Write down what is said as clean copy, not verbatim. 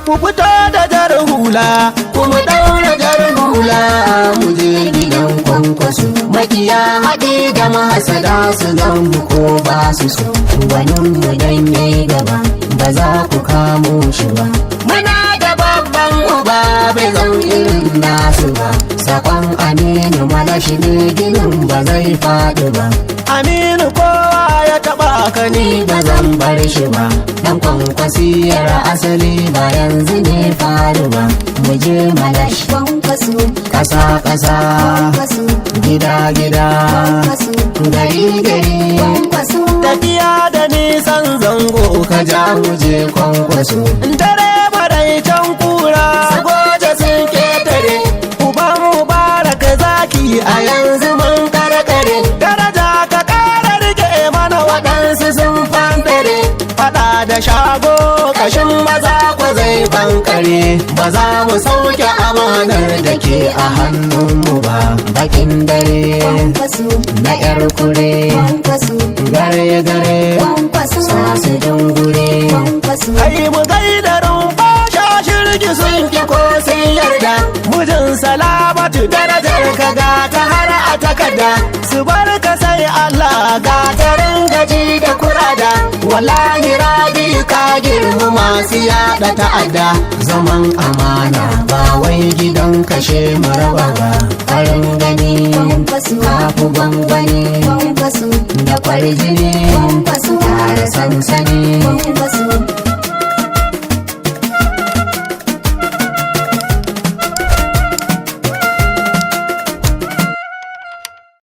ku fito da jar hula, kuma daura jar hula mu je gidan Kwankwaso. Makiya haɗe da mahasada su gan mu ko ba su so, gwanin mu dan yayi gaba ba za ku kamo shi ba. Muna da babban uba bai zan irin nasu ba, sakon Aminu Malashi ne ginin ba zai faɗi ba. Aminu kowa ya taɓa ka ni Ba zan bar shi ba, dan Kwankwasiyar asali ba yanzu ne faru ba. Mu je Malashi Kwankwaso, ƙasa ƙasa, Kwankwaso, gida gida, Kwankwaso, gari gari. Kwankwaso, tafiya da nisan zango Ka ja mu je Kwankwaso. dare maraicen kura Goje sun ketare, uban mubarak zaki a yanzu mun karkare. daraja ka ƙara rike mana Waɗansu sun fanfare, faɗa da shago kashin maza ko zai bankare. Ba za mu sauke amanar da ke a hannunmu ba. Bakin dare Kwankwaso, na 'yar kure, Kwankwaso, gare gare Kwankwaso, sasu dungure. Kwankwaso, ai mu gaida rumfa shashirgi sun Sun ki ko sun yarda, mujin salamatu darajar ka ga ta har a takarda su bar ka sai Allah ga tarin gaji da kurada. Wallahi rabi ka girma masu yada ta'adda. Zaman amana ba wai gidan kashe maraba ba. Farin gani Kwankwaso, kafu gwangwani Kwankwaso, da kwarjini